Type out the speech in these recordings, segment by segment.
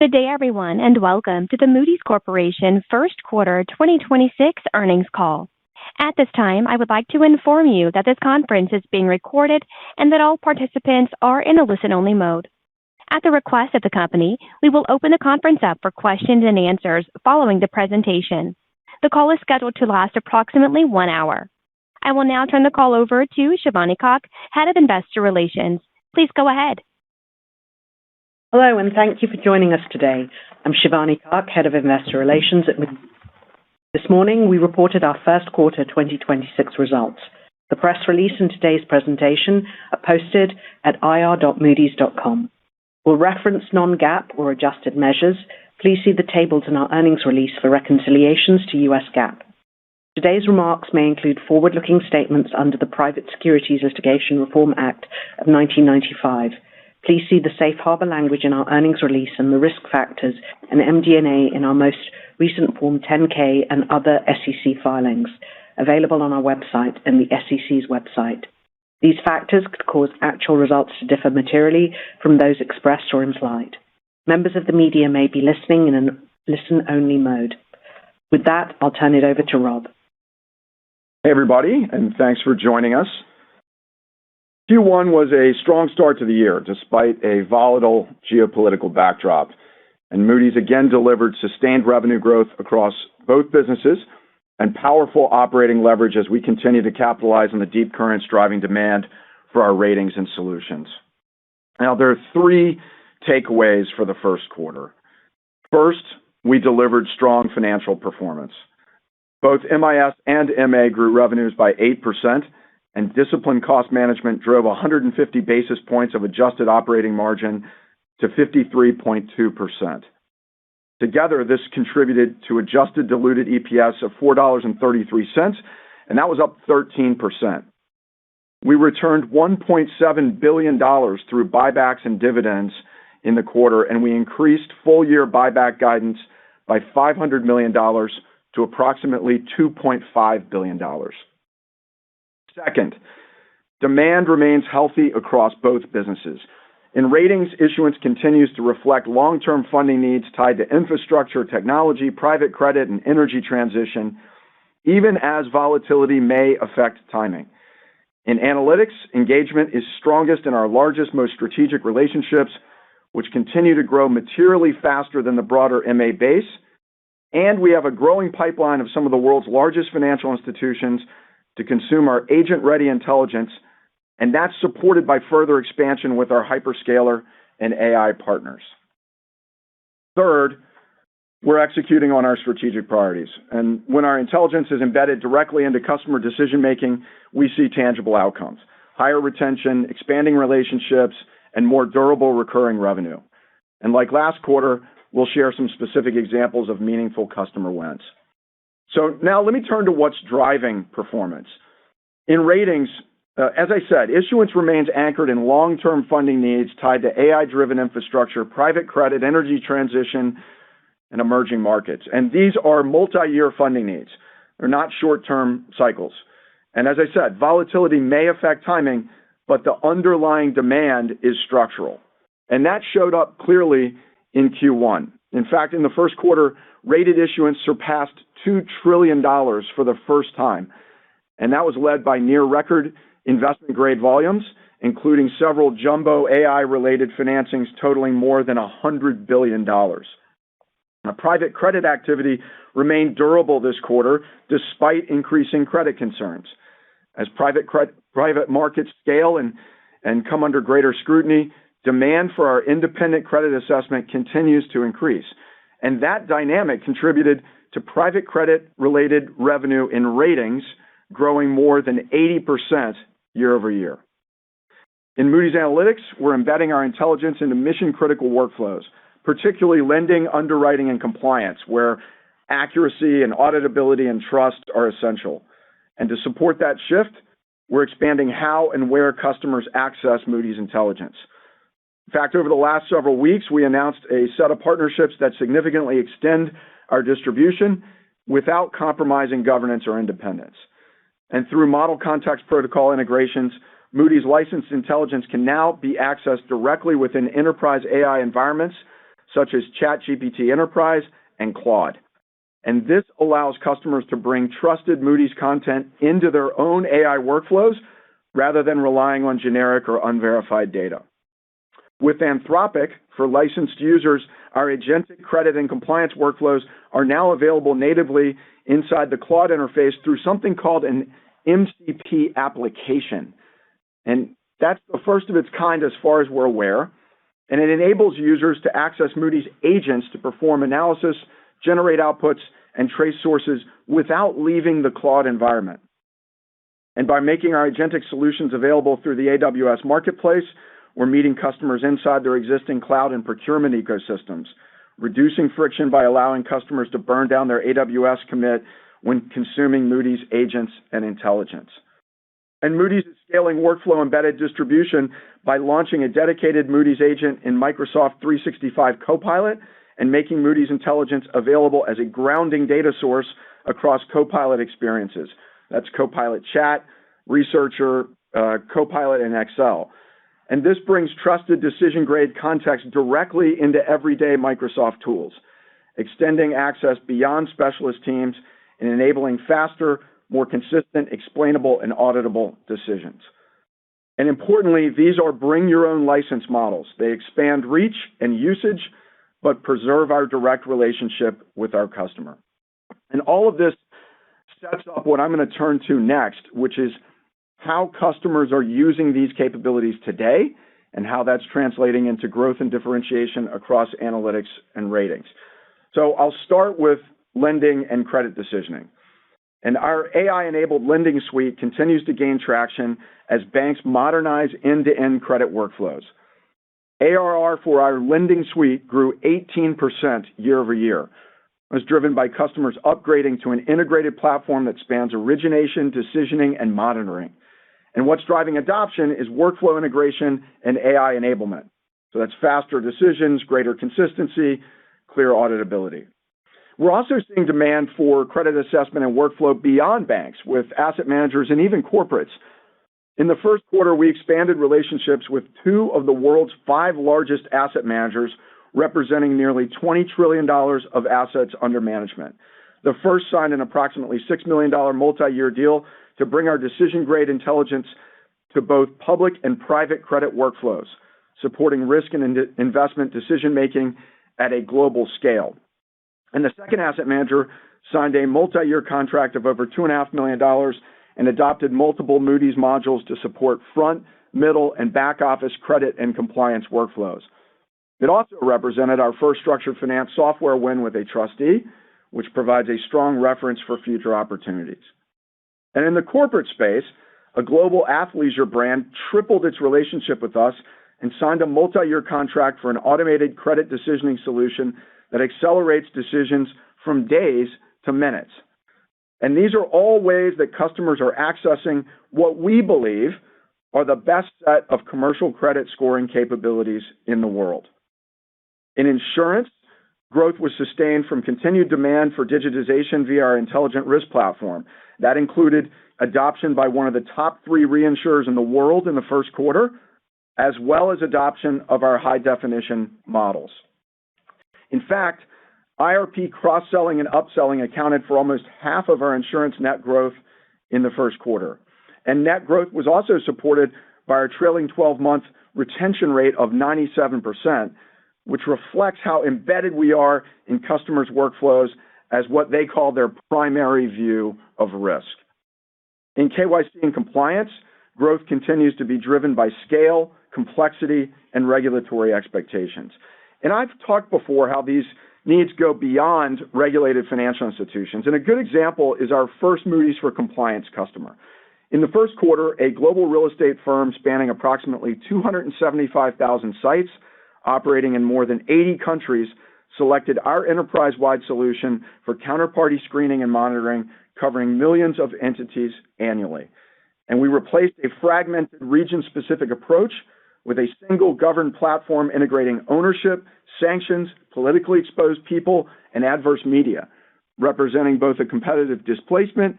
Good day, everyone, and welcome to the Moody's Corporation First Quarter 2026 Earnings Call. At this time, I would like to inform you that this conference is being recorded and that all participants are in a listen-only mode. At the request of the company, we will open the conference up for questions and answers following the presentation. The call is scheduled to last approximately 1 hour. I will now turn the call over to Shivani Kak, Head of Investor Relations. Please go ahead. Hello, and thank you for joining us today. I'm Shivani Kak, Head of Investor Relations at Moody. This morning, we reported our first quarter 2026 results. The press release and today's presentation are posted at ir.moodys.com. We'll reference non-GAAP or adjusted measures. Please see the tables in our earnings release for reconciliations to US GAAP. Today's remarks may include forward-looking statements under the Private Securities Litigation Reform Act of 1995. Please see the safe harbor language in our earnings release and the risk factors and MD&A in our most recent Form 10-K and other SEC filings, available on our website and the SEC's website. These factors could cause actual results to differ materially from those expressed or implied. Members of the media may be listening in a listen-only mode. With that, I'll turn it over to Rob. Hey, everybody, and thanks for joining us. Q1 was a strong start to the year, despite a volatile geopolitical backdrop. Moody's again delivered sustained revenue growth across both businesses and powerful operating leverage as we continue to capitalize on the deep currents driving demand for our ratings and solutions. Now, there are three takeaways for the first quarter. First, we delivered strong financial performance. Both MIS and MA grew revenues by 8%, and disciplined cost management drove 150 basis points of adjusted operating margin to 53.2%. Together, this contributed to adjusted diluted EPS of $4.33, and that was up 13%. We returned $1.7 billion through buybacks and dividends in the quarter, and we increased full-year buyback guidance by $500 million to approximately $2.5 billion. Second, demand remains healthy across both businesses. In ratings, issuance continues to reflect long-term funding needs tied to infrastructure, technology, private credit, and energy transition, even as volatility may affect timing. In analytics, engagement is strongest in our largest, most strategic relationships, which continue to grow materially faster than the broader MA base. And we have a growing pipeline of some of the world's largest financial institutions to consume our agent-ready intelligence, and that's supported by further expansion with our hyperscaler and AI partners. Third, we're executing on our strategic priorities. And when our intelligence is embedded directly into customer decision-making, we see tangible outcomes: higher retention, expanding relationships, and more durable recurring revenue. And like last quarter, we'll share some specific examples of meaningful customer wins. So now let me turn to what's driving performance. In ratings, as I said, issuance remains anchored in long-term funding needs tied to AI-driven infrastructure, private credit, energy transition, and emerging markets. And these are multi-year funding needs. They're not short-term cycles. And as I said, volatility may affect timing, but the underlying demand is structural. And that showed up clearly in Q1. In fact, in the first quarter, rated issuance surpassed $2 trillion for the first time. And that was led by near-record investment-grade volumes, including several jumbo AI-related financings totaling more than $100 billion. Now, private credit activity remained durable this quarter despite increasing credit concerns. As private markets scale and come under greater scrutiny, demand for our independent credit assessment continues to increase. And that dynamic contributed to private credit-related revenue in ratings growing more than 80% year over year. In Moody's Analytics, we're embedding our intelligence into mission-critical workflows, particularly lending, underwriting, and compliance, where accuracy and auditability and trust are essential. And to support that shift, we're expanding how and where customers access Moody's intelligence. In fact, over the last several weeks, we announced a set of partnerships that significantly extend our distribution without compromising governance or independence. And through model context protocol integrations, Moody's licensed intelligence can now be accessed directly within enterprise AI environments, such as ChatGPT Enterprise and Claude. And this allows customers to bring trusted Moody's content into their own AI workflows rather than relying on generic or unverified data. With Anthropic, for licensed users, our agentic credit and compliance workflows are now available natively inside the Claude interface through something called an MCP application. And that's the first of its kind as far as we're aware. And it enables users to access Moody's agents to perform analysis, generate outputs, and trace sources without leaving the Claude environment. And by making our agentic solutions available through the AWS Marketplace, we're meeting customers inside their existing cloud and procurement ecosystems, reducing friction by allowing customers to burn down their AWS commit when consuming Moody's agents and intelligence. And Moody's is scaling workflow embedded distribution by launching a dedicated Moody's agent in Microsoft 365 Copilot and making Moody's intelligence available as a grounding data source across Copilot experiences. That's Copilot Chat, Researcher, Copilot, and Excel. And this brings trusted decision-grade context directly into everyday Microsoft tools, extending access beyond specialist teams and enabling faster, more consistent, explainable, and auditable decisions. And importantly, these are bring-your-own-license models. They expand reach and usage, but preserve our direct relationship with our customer. And all of this sets up what I'm going to turn to next, which is how customers are using these capabilities today and how that's translating into growth and differentiation across analytics and ratings. So I'll start with lending and credit decisioning. And our AI-enabled lending suite continues to gain traction as banks modernize end-to-end credit workflows. ARR for our lending suite grew 18% year over year. It was driven by customers upgrading to an integrated platform that spans origination, decisioning, and monitoring. And what's driving adoption is workflow integration and AI enablement. So that's faster decisions, greater consistency, clear auditability. We're also seeing demand for credit assessment and workflow beyond banks with asset managers and even corporates. In the first quarter, we expanded relationships with 2 of the world's 5 largest asset managers, representing nearly $20 trillion of assets under management. The first signed an approximately $6 million multi-year deal to bring our decision-grade intelligence to both public and private credit workflows, supporting risk and investment decision-making at a global scale. And the second asset manager signed a multi-year contract of over $2.5 million and adopted multiple Moody's modules to support front, middle, and back office credit and compliance workflows. It also represented our first structured finance software win with a trustee, which provides a strong reference for future opportunities. And in the corporate space, a global athleisure brand tripled its relationship with us and signed a multi-year contract for an automated credit decisioning solution that accelerates decisions from days to minutes. And these are all ways that customers are accessing what we believe are the best set of commercial credit scoring capabilities in the world. In insurance, growth was sustained from continued demand for digitization via our intelligent risk platform. That included adoption by one of the top 3 reinsurers in the world in the first quarter, as well as adoption of our high-definition models. In fact, IRP cross-selling and upselling accounted for almost half of our insurance net growth in the first quarter. And net growth was also supported by our trailing 12-month retention rate of 97%, which reflects how embedded we are in customers' workflows as what they call their primary view of risk. In KYC and compliance, growth continues to be driven by scale, complexity, and regulatory expectations. And I've talked before how these needs go beyond regulated financial institutions. And a good example is our first Moody's for Compliance customer. In the first quarter, a global real estate firm spanning approximately 275,000 sites, operating in more than 80 countries, selected our enterprise-wide solution for counterparty screening and monitoring, covering millions of entities annually. And we replaced a fragmented region-specific approach with a single governed platform integrating ownership, sanctions, politically exposed people, and adverse media, representing both a competitive displacement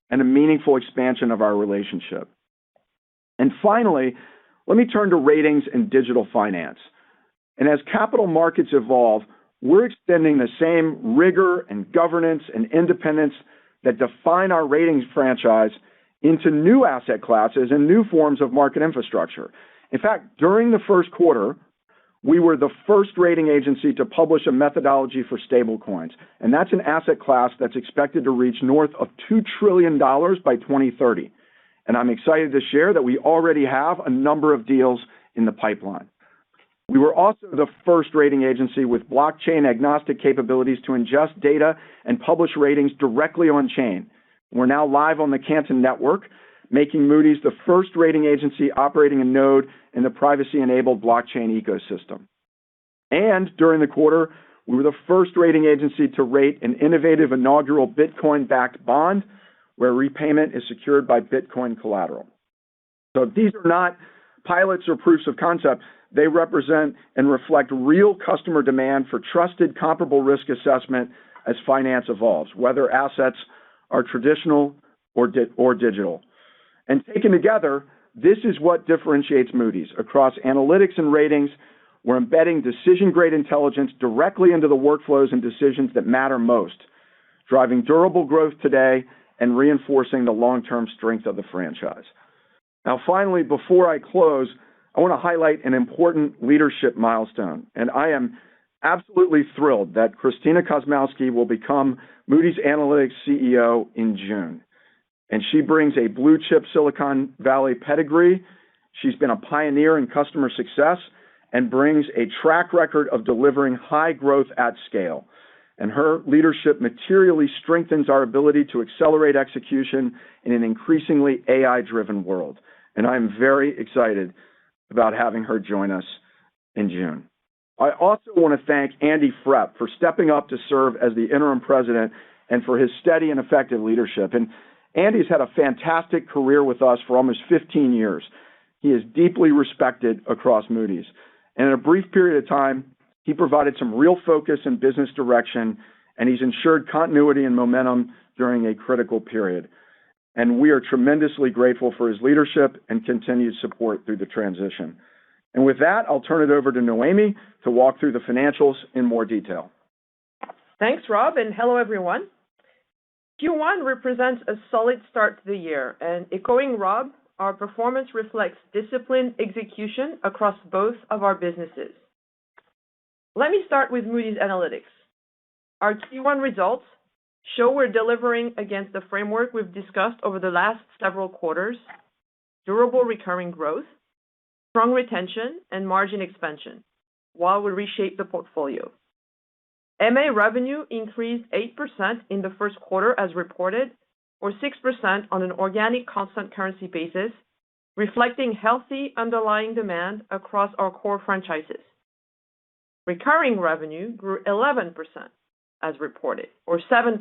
and a meaningful expansion of our relationship. And finally, let me turn to ratings and digital finance. And as capital markets evolve, we're extending the same rigor and governance and independence that define our ratings franchise into new asset classes and new forms of market infrastructure. In fact, during the first quarter, we were the first rating agency to publish a methodology for stablecoins, and that's an asset class that's expected to reach north of $2 trillion by 2030. And I'm excited to share that we already have a number of deals in the pipeline. We were also the first rating agency with blockchain agnostic capabilities to ingest data and publish ratings directly on chain. We're now live on the Canton network, making Moody's the first rating agency operating a node in the privacy-enabled blockchain ecosystem. And during the quarter, we were the first rating agency to rate an innovative inaugural Bitcoin-backed bond where repayment is secured by Bitcoin collateral. So these are not pilots or proofs of concept. They represent and reflect real customer demand for trusted, comparable risk assessment as finance evolves, whether assets are traditional or digital. And taken together, this is what differentiates Moody's. Across analytics and ratings, we're embedding decision-grade intelligence directly into the workflows and decisions that matter most, driving durable growth today and reinforcing the long-term strength of the franchise. Now, finally, before I close, I want to highlight an important leadership milestone, and I am absolutely thrilled that Christina Kosmowski will become Moody's Analytics CEO in June. And she brings a blue-chip Silicon Valley pedigree. She's been a pioneer in customer success and brings a track record of delivering high growth at scale. And her leadership materially strengthens our ability to accelerate execution in an increasingly AI-driven world. And I'm very excited about having her join us in June. I also want to thank Andy Frepp for stepping up to serve as the interim president and for his steady and effective leadership. And Andy's had a fantastic career with us for almost 15 years. He is deeply respected across Moody's. And in a brief period of time, he provided some real focus and business direction, and he's ensured continuity and momentum during a critical period. And we are tremendously grateful for his leadership and continued support through the transition. And with that, I'll turn it over to Noémie to walk through the financials in more detail. Thanks, Rob, and hello, everyone. Q1 represents a solid start to the year, and echoing Rob, our performance reflects disciplined execution across both of our businesses. Let me start with Moody's Analytics. Our Q1 results show we're delivering against the framework we've discussed over the last several quarters: durable recurring growth, strong retention, and margin expansion, while we reshape the portfolio. MA revenue increased 8% in the first quarter as reported, or 6% on an organic constant currency basis, reflecting healthy underlying demand across our core franchises. Recurring revenue grew 11% as reported, or 7%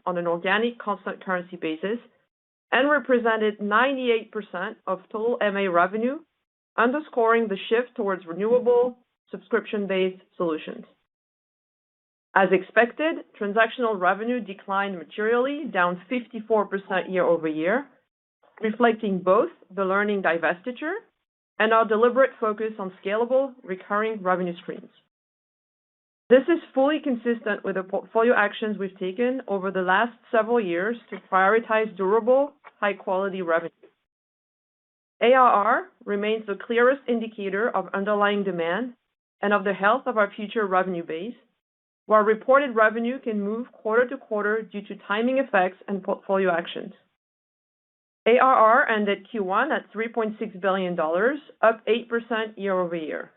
on an organic constant currency basis, and represented 98% of total MA revenue, underscoring the shift towards renewable, subscription-based solutions. As expected, transactional revenue declined materially, down 54% year over year, reflecting both the learning divestiture and our deliberate focus on scalable, recurring revenue streams. This is fully consistent with the portfolio actions we've taken over the last several years to prioritize durable, high-quality revenue. ARR remains the clearest indicator of underlying demand and of the health of our future revenue base, while reported revenue can move quarter to quarter due to timing effects and portfolio actions. ARR ended Q1 at $3.6 billion, up 8% year over year.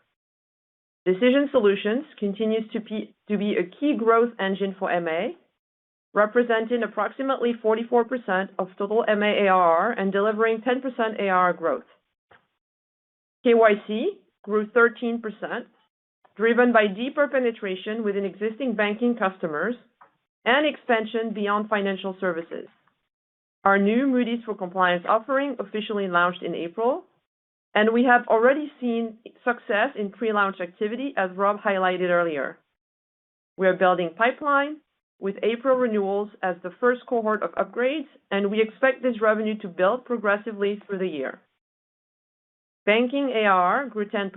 Decision Solutions continues to be a key growth engine for MA, representing approximately 44% of total MA ARR and delivering 10% ARR growth. KYC grew 13%, driven by deeper penetration within existing banking customers and expansion beyond financial services. Our new Moody's for Compliance offering officially launched in April, and we have already seen success in pre-launch activity, as Rob highlighted earlier. We are building pipeline with April renewals as the first cohort of upgrades, and we expect this revenue to build progressively through the year. Banking ARR grew 10%,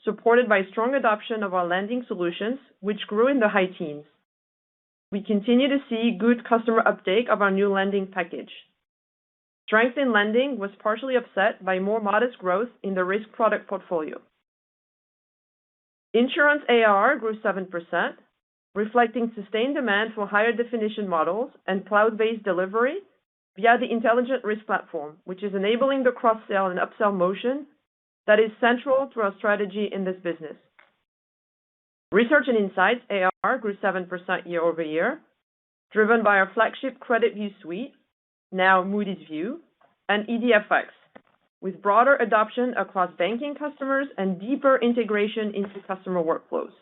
supported by strong adoption of our lending solutions, which grew in the high teens. We continue to see good customer uptake of our new lending package. Strength in lending was partially offset by more modest growth in the risk product portfolio. Insurance ARR grew 7%, reflecting sustained demand for higher definition models and cloud-based delivery via the Intelligent Risk Platform, which is enabling the cross-sell and upsell motion that is central to our strategy in this business. Research and Insights ARR grew 7% year over year, driven by our flagship Credit View suite, now Moody's View, and EDFX, with broader adoption across banking customers and deeper integration into customer workflows.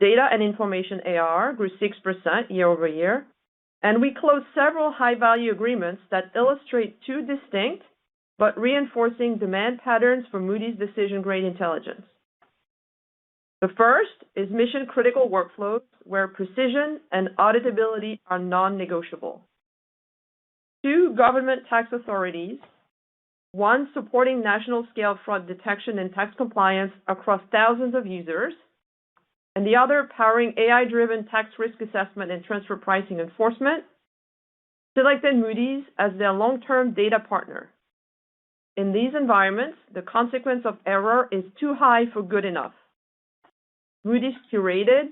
Data and Information ARR grew 6% year over year, and we closed several high-value agreements that illustrate two distinct but reinforcing demand patterns for Moody's decision-grade intelligence. The first is mission-critical workflows where precision and auditability are non-negotiable. Two government tax authorities, one supporting national-scale fraud detection and tax compliance across thousands of users, and the other powering AI-driven tax risk assessment and transfer pricing enforcement, selected Moody's as their long-term data partner. In these environments, the consequence of error is too high for good enough. Moody's curated,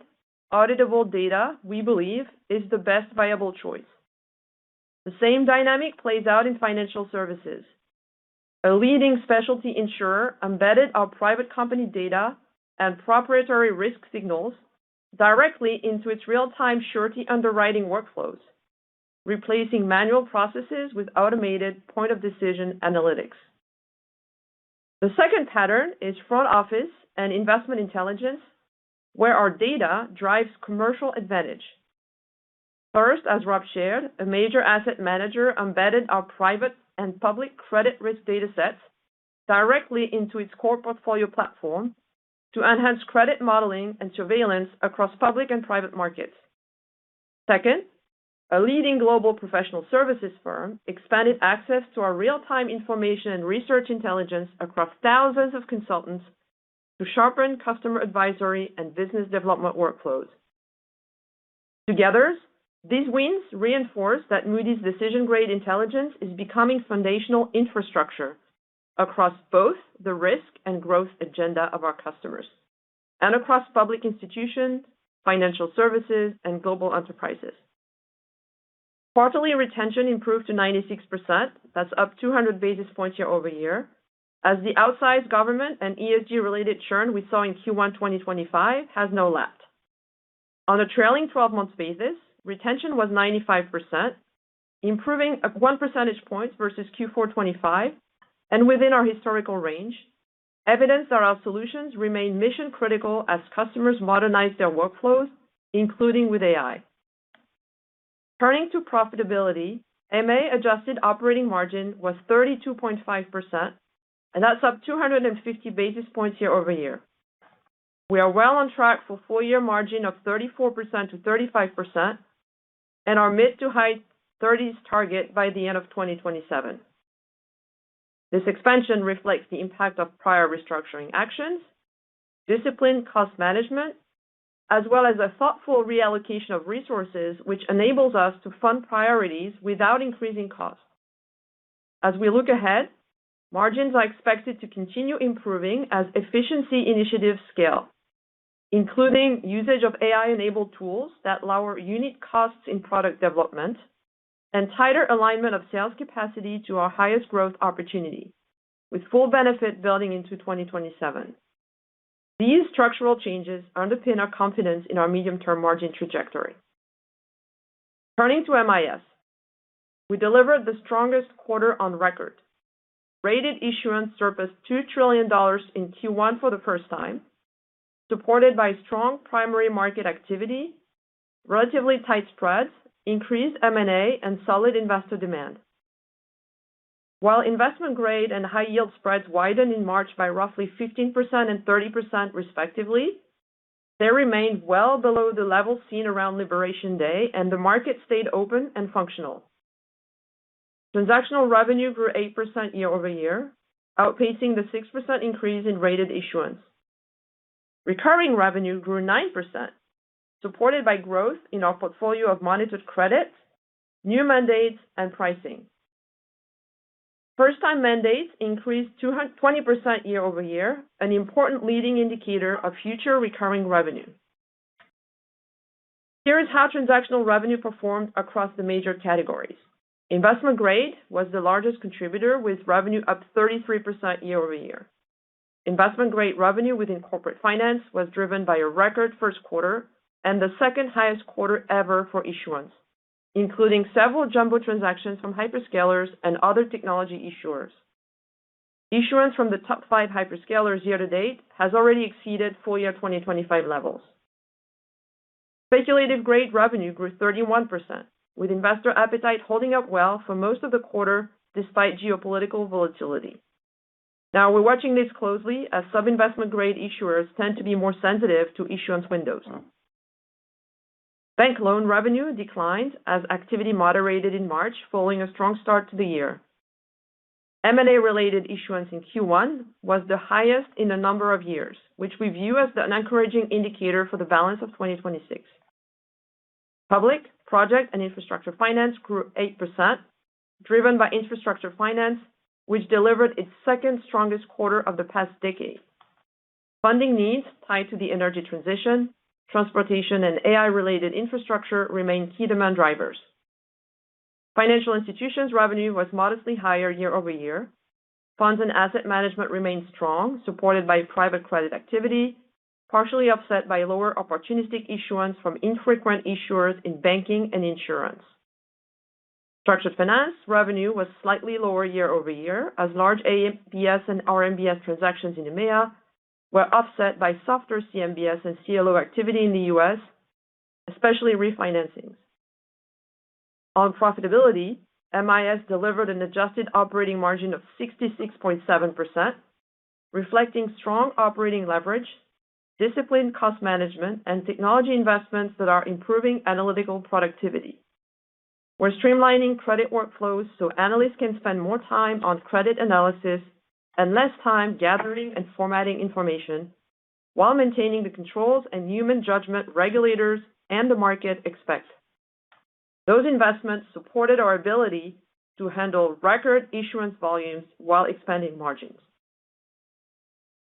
auditable data, we believe, is the best viable choice. The same dynamic plays out in financial services. A leading specialty insurer embedded our private company data and proprietary risk signals directly into its real-time surety underwriting workflows, replacing manual processes with automated point-of-decision analytics. The second pattern is front office and investment intelligence, where our data drives commercial advantage. First, as Rob shared, a major asset manager embedded our private and public credit risk datasets directly into its core portfolio platform to enhance credit modeling and surveillance across public and private markets. Second, a leading global professional services firm expanded access to our real-time information and research intelligence across thousands of consultants to sharpen customer advisory and business development workflows. Together, these wins reinforce that Moody's decision-grade intelligence is becoming foundational infrastructure across both the risk and growth agenda of our customers and across public institutions, financial services, and global enterprises. Quarterly retention improved to 96%. That's up 200 basis points year over year, as the outsized government and ESG-related churn we saw in Q1 2025 has now lapped. On a trailing 12-month basis, retention was 95%, improving 1 percentage point versus Q4 25, and within our historical range, evidence that our solutions remain mission-critical as customers modernize their workflows, including with AI. Turning to profitability, MA adjusted operating margin was 32.5%, and that's up 250 basis points year over year. We are well on track for full-year margin of 34% to 35%, and our mid to high 30s target by the end of 2027. This expansion reflects the impact of prior restructuring actions, disciplined cost management, as well as a thoughtful reallocation of resources, which enables us to fund priorities without increasing costs. As we look ahead, margins are expected to continue improving as efficiency initiatives scale, including usage of AI-enabled tools that lower unit costs in product development and tighter alignment of sales capacity to our highest growth opportunity, with full benefit building into 2027. These structural changes underpin our confidence in our medium-term margin trajectory. Turning to MIS, we delivered the strongest quarter on record. Rated issuance surpassed $2 trillion in Q1 for the first time, supported by strong primary market activity, relatively tight spreads, increased M&A, and solid investor demand. While investment grade and high yield spreads widened in March by roughly 15% and 30% respectively, they remained well below the levels seen around Liberation Day, and the market stayed open and functional. Transactional revenue grew 8% year over year, outpacing the 6% increase in rated issuance. Recurring revenue grew 9%, supported by growth in our portfolio of monitored credits, new mandates, and pricing. First-time mandates increased 20% year-over-year, an important leading indicator of future recurring revenue. Here is how transactional revenue performed across the major categories. Investment grade was the largest contributor, with revenue up 33% year-over-year. Investment grade revenue within corporate finance was driven by a record first quarter and the second highest quarter ever for issuance, including several jumbo transactions from hyperscalers and other technology issuers. Issuance from the top 5 hyperscalers year-to-date has already exceeded full year 2025 levels. Speculative grade revenue grew 31%, with investor appetite holding up well for most of the quarter despite geopolitical volatility. Now, we're watching this closely as sub-investment grade issuers tend to be more sensitive to issuance windows. Bank loan revenue declined as activity moderated in March following a strong start to the year. M&A-related issuance in Q1 was the highest in a number of years, which we view as an encouraging indicator for the balance of 2026. Public, project, and infrastructure finance grew 8%, driven by infrastructure finance, which delivered its second strongest quarter of the past decade. Funding needs tied to the energy transition, transportation, and AI-related infrastructure remain key demand drivers. Financial institutions revenue was modestly higher year-over-year. Funds and asset management remained strong, supported by private credit activity, partially offset by lower opportunistic issuance from infrequent issuers in banking and insurance. Structured finance revenue was slightly lower year-over-year as large ABS and RMBS transactions in EMEA were offset by softer CMBS and CLO activity in the U.S., especially refinancings. On profitability, MIS delivered an adjusted operating margin of 66.7%, reflecting strong operating leverage, disciplined cost management, and technology investments that are improving analytical productivity. We're streamlining credit workflows so analysts can spend more time on credit analysis and less time gathering and formatting information, while maintaining the controls and human judgment regulators and the market expect. Those investments supported our ability to handle record issuance volumes while expanding margins.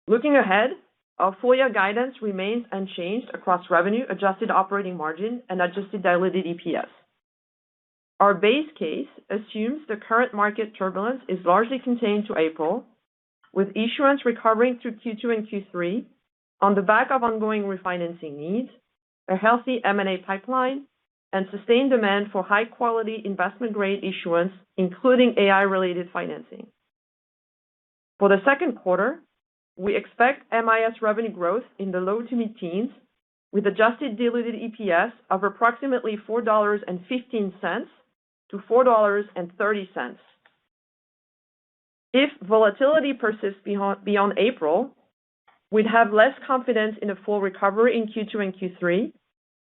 Looking ahead, our full-year guidance remains unchanged across revenue, adjusted operating margin, and adjusted diluted EPS. Our base case assumes the current market turbulence is largely contained to April, with issuance recovering through Q2 and Q3 on the back of ongoing refinancing needs, a healthy M&A pipeline, and sustained demand for high-quality investment-grade issuance, including AI-related financing. For the second quarter, we expect MIS revenue growth in the low to mid-teens, with adjusted diluted EPS of approximately $4.15 to $4.30. If volatility persists beyond April, we'd have less confidence in a full recovery in Q2 and Q3,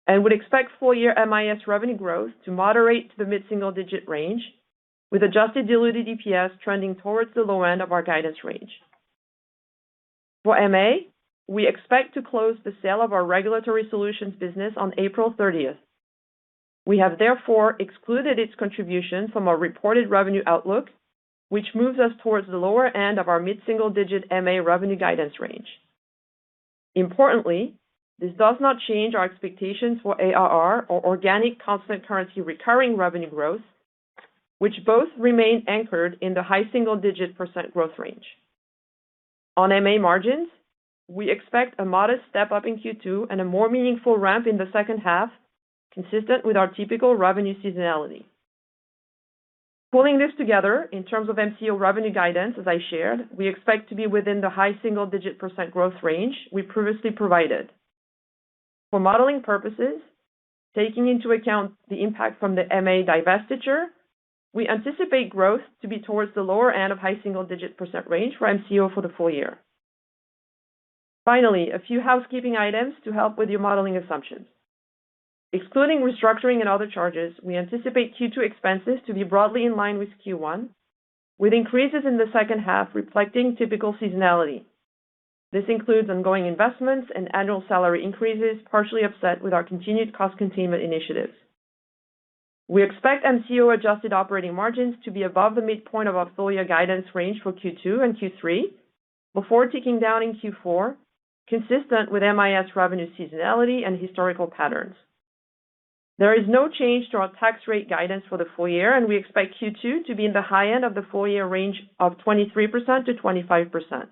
and would expect full-year MIS revenue growth to moderate to the mid-single-digit range, with adjusted diluted EPS trending towards the low end of our guidance range. For MA, we expect to close the sale of our regulatory solutions business on April 30th. We have therefore excluded its contribution from our reported revenue outlook, which moves us towards the lower end of our mid-single-digit MA revenue guidance range. Importantly, this does not change our expectations for ARR or organic constant currency recurring revenue growth, which both remain anchored in the high single-digit % growth range. On MA margins, we expect a modest step-up in Q2 and a more meaningful ramp in the second half, consistent with our typical revenue seasonality. Pulling this together, in terms of MCO revenue guidance, as I shared, we expect to be within the high single-digit % growth range we previously provided. For modeling purposes, taking into account the impact from the MA divestiture, we anticipate growth to be towards the lower end of high single-digit % range for MCO for the full year. Finally, a few housekeeping items to help with your modeling assumptions. Excluding restructuring and other charges, we anticipate Q2 expenses to be broadly in line with Q1, with increases in the second half reflecting typical seasonality. This includes ongoing investments and annual salary increases, partially offset with our continued cost containment initiatives. We expect MCO adjusted operating margins to be above the midpoint of our full-year guidance range for Q2 and Q3, before ticking down in Q4, consistent with MIS revenue seasonality and historical patterns. There is no change to our tax rate guidance for the full year, and we expect Q2 to be in the high end of the full-year range of 23% to 25%.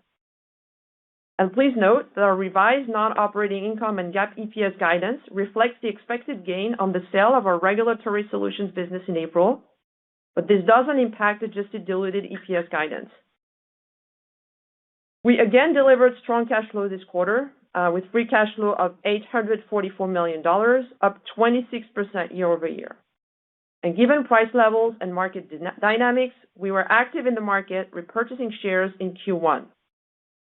And please note that our revised non-operating income and GAAP EPS guidance reflects the expected gain on the sale of our regulatory solutions business in April, but this doesn't impact adjusted diluted EPS guidance. We again delivered strong cash flow this quarter, with free cash flow of $844 million, up 26% year over year. And given price levels and market dynamics, we were active in the market repurchasing shares in Q1.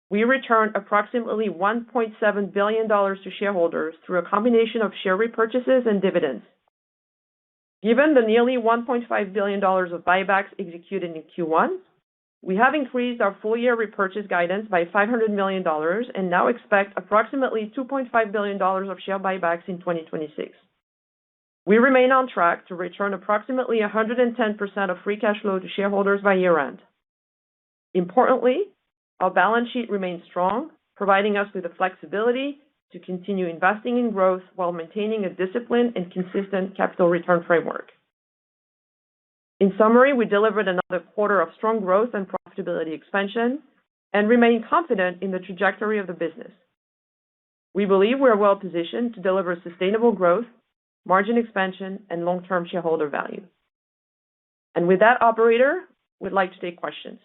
We returned approximately $1.7 billion to shareholders through a combination of share repurchases and dividends. Given the nearly $1.5 billion of buybacks executed in Q1, we have increased our full-year repurchase guidance by $500 million and now expect approximately $2.5 billion of share buybacks in 2026. We remain on track to return approximately 110% of free cash flow to shareholders by year-end. Importantly, our balance sheet remains strong, providing us with the flexibility to continue investing in growth while maintaining a disciplined and consistent capital return framework. In summary, we delivered another quarter of strong growth and profitability expansion and remain confident in the trajectory of the business. We believe we are well positioned to deliver sustainable growth, margin expansion, and long-term shareholder value. And with that, operator, we'd like to take questions.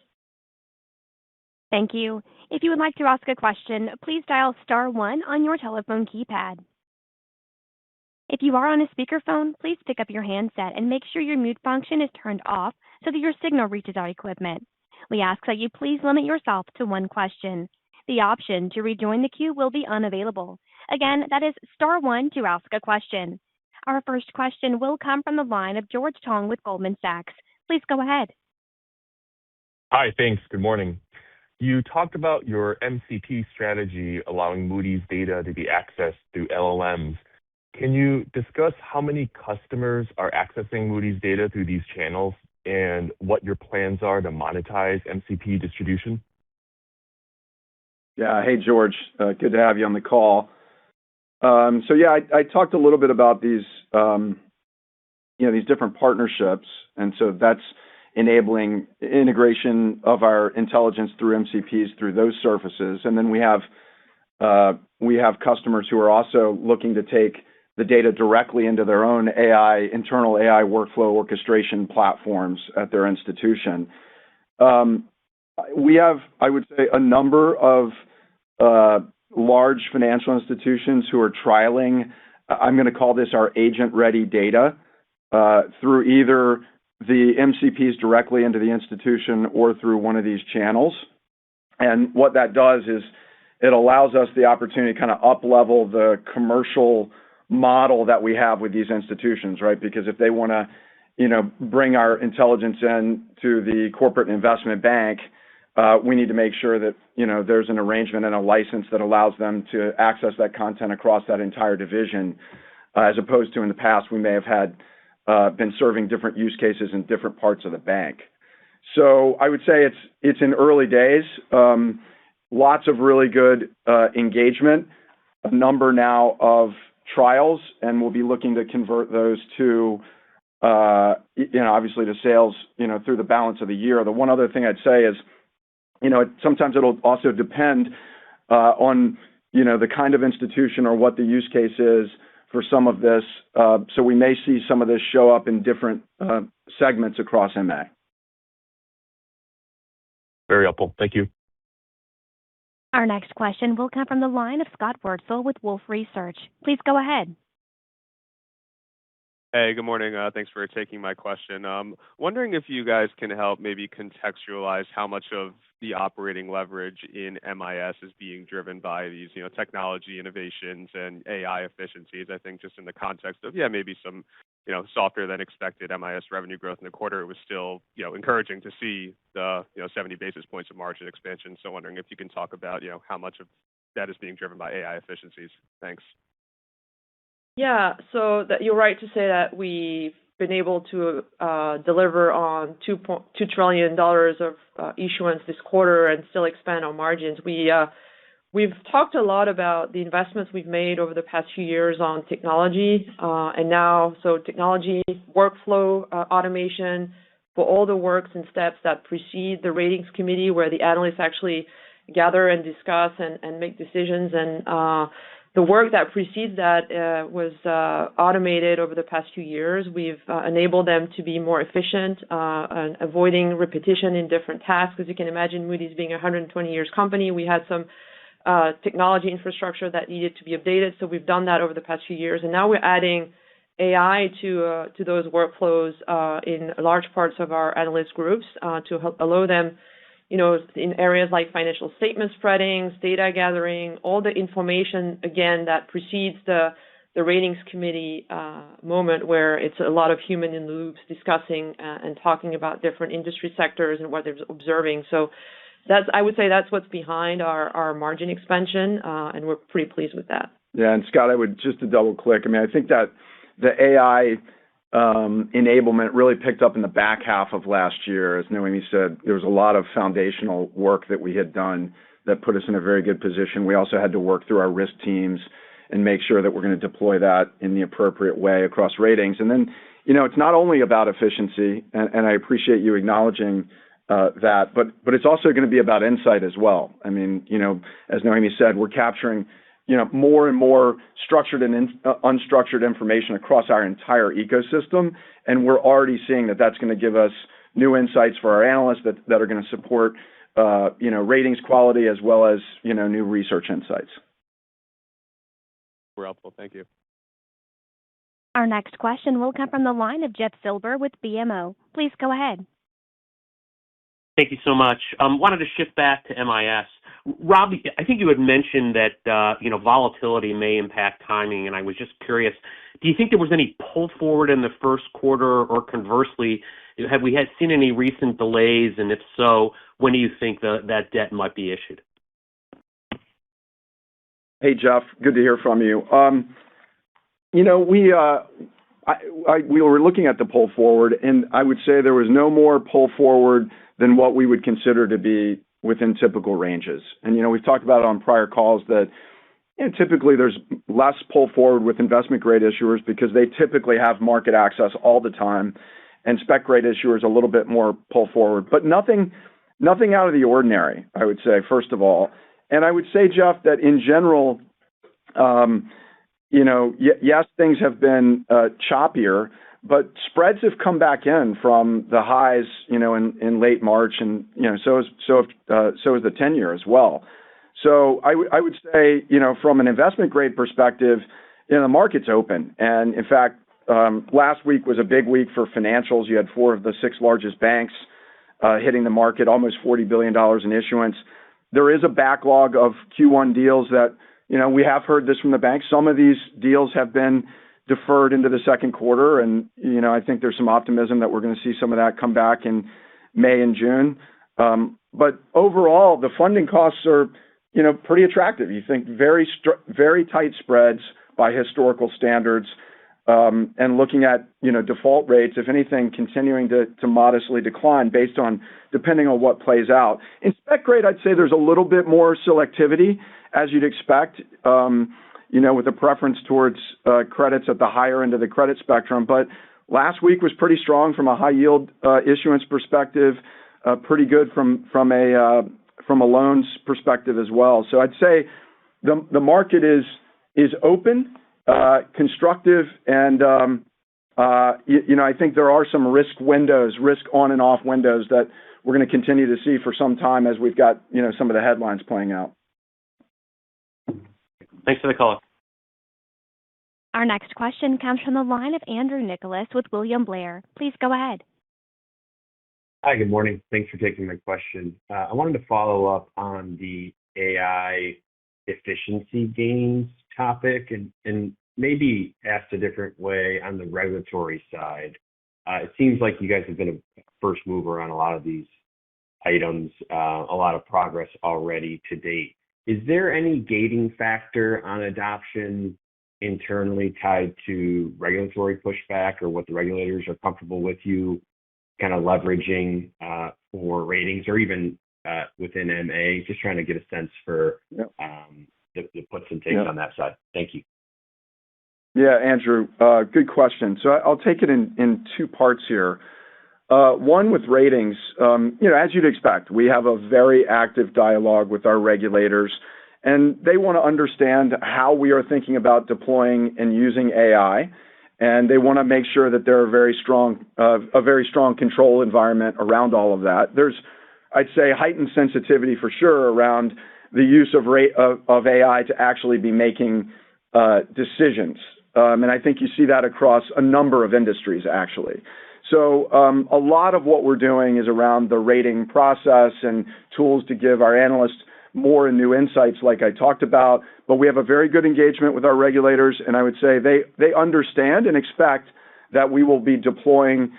Thank you. If you would like to ask a question, please dial *1 on your telephone keypad. If you are on a speakerphone, please pick up your handset and make sure your mute function is turned off so that your signal reaches our equipment. We ask that you please limit yourself to one question. The option to rejoin the queue will be unavailable. Again, that is *1 to ask a question. Our first question will come from the line of George Tong with Goldman Sachs. Please go ahead. Hi, thanks. Good morning. You talked about your MCP strategy allowing Moody's data to be accessed through LLMs. Can you discuss how many customers are accessing Moody's data through these channels and what your plans are to monetize MCP distribution? Yeah. Hey, George. Good to have you on the call. I talked a little bit about these, these different partnerships, and so that's enabling integration of our intelligence through MCPs through those surfaces. And then we have customers who are also looking to take the data directly into their own internal AI workflow orchestration platforms at their institution. We have, I would say, a number of large financial institutions who are trialing, I'm going to call this our agent-ready data, through either the MCPs directly into the institution or through one of these channels. And what that does is it allows us the opportunity to kind of up-level the commercial model that we have with these institutions, right? Because if they want to, bring our intelligence in to the corporate investment bank, we need to make sure that, there's an arrangement and a license that allows them to access that content across that entire division, as opposed to in the past, we may have had been serving different use cases in different parts of the bank. So I would say it's in early days, lots of really good engagement, a number now of trials, and we'll be looking to convert those to, obviously to sales, through the balance of the year. The one other thing I'd say is, sometimes it'll also depend on, the kind of institution or what the use case is for some of this. So we may see some of this show up in different segments across MA. Very helpful. Thank you. Our next question will come from the line of Scott Wurtzel with Wolfe Research. Please go ahead. Hey, good morning. Thanks for taking my question. Wondering if you guys can help maybe contextualize how much of the operating leverage in MIS is being driven by these, technology innovations and AI efficiencies. I think just in the context of, maybe some, softer than expected MIS revenue growth in the quarter, it was still, encouraging to see the, 70 basis points of margin expansion. So wondering if you can talk about, how much of that is being driven by AI efficiencies. Thanks. Yeah, so you're right to say that we've been able to deliver on $2 trillion of issuance this quarter and still expand our margins. We've talked a lot about the investments we've made over the past few years on technology, and now technology, workflow automation for all the works and steps that precede the ratings committee, where the analysts actually gather and discuss and make decisions. And the work that precedes that was automated over the past few years. We've enabled them to be more efficient and avoiding repetition in different tasks. As you can imagine, Moody's being a 120 years company, we had some technology infrastructure that needed to be updated. So we've done that over the past few years. And now we're adding AI to those workflows in large parts of our analyst groups to help allow them, in areas like financial statement spreadings, data gathering, all the information, again, that precedes the ratings committee moment, where it's a lot of human in the loops discussing and talking about different industry sectors and what they're observing. So I would say that's what's behind our margin expansion, and we're pretty pleased with that. Yeah, and Scott, I would just to double click. I think that the AI enablement really picked up in the back half of last year. As Noémie said, there was a lot of foundational work that we had done that put us in a very good position. We also had to work through our risk teams and make sure that we're going to deploy that in the appropriate way across ratings. And then, it's not only about efficiency, and I appreciate you acknowledging that, but it's also going to be about insight as well. As Noémie said, we're capturing more and more structured and unstructured information across our entire ecosystem. And we're already seeing that that's going to give us new insights for our analysts that are going to support, ratings quality as well as, new research insights. We're helpful. Thank you. Our next question will come from the line of Jeff Silber with BMO. Please go ahead. Thank you so much. Wanted to shift back to MIS. Rob, I think you had mentioned that, volatility may impact timing, and I was just curious, do you think there was any pull forward in the first quarter, or conversely, have we seen any recent delays, and if so, when do you think that debt might be issued? Hey, Jeff, good to hear from you. We were looking at the pull forward, and I would say there was no more pull forward than what we would consider to be within typical ranges. And, we've talked about it on prior calls that typically there's less pull forward with investment grade issuers because they typically have market access all the time, and spec grade issuers a little bit more pull forward, but nothing out of the ordinary, I would say, first of all. And I would say, Jeff, that in general, yes, things have been choppier, but spreads have come back in from the highs, in late March, and so is the 10-year as well. So I would say, from an investment grade perspective, the market's open, and in fact, last week was a big week for financials. You had 4 of the 6 largest banks hitting the market, almost $40 billion in issuance. There is a backlog of Q1 deals that we have heard this from the banks. Some of these deals have been deferred into the second quarter, and I think there's some optimism that we're going to see some of that come back in May and June. But overall, the funding costs are pretty attractive. You think very tight spreads by historical standards, and looking at default rates, if anything, continuing to modestly decline depending on what plays out. In spec grade, I'd say there's a little bit more selectivity, as you'd expect, with a preference towards credits at the higher end of the credit spectrum. But last week was pretty strong from a high yield issuance perspective, pretty good from a loans perspective as well. So I'd say the market is open, constructive, and I think there are some risk on and off windows that we're going to continue to see for some time as we've got some of the headlines playing out. Thanks for the call. Our next question comes from the line of Andrew Nicholas with William Blair. Please go ahead. Hi, good morning. Thanks for taking my question. I wanted to follow up on the AI efficiency gains topic and maybe asked a different way on the regulatory side. It seems like you guys have been a first mover on a lot of these items, a lot of progress already to date. Is there any gating factor on adoption internally tied to regulatory pushback or what the regulators are comfortable with you kind of leveraging for ratings or even within MA? Just trying to get a sense for the puts and takes on that side. Thank you. Yeah, Andrew, good question. So I'll take it in two parts here. One with ratings, as you'd expect, we have a very active dialogue with our regulators, and they want to understand how we are thinking about deploying and using AI, and they want to make sure that there are a very strong control environment around all of that. There's, I'd say, heightened sensitivity for sure around the use of AI to actually be making decisions, and I think you see that across a number of industries, actually. So a lot of what we're doing is around the rating process and tools to give our analysts more and new insights like I talked about, but we have a very good engagement with our regulators, and I would say they understand and expect that we will be deploying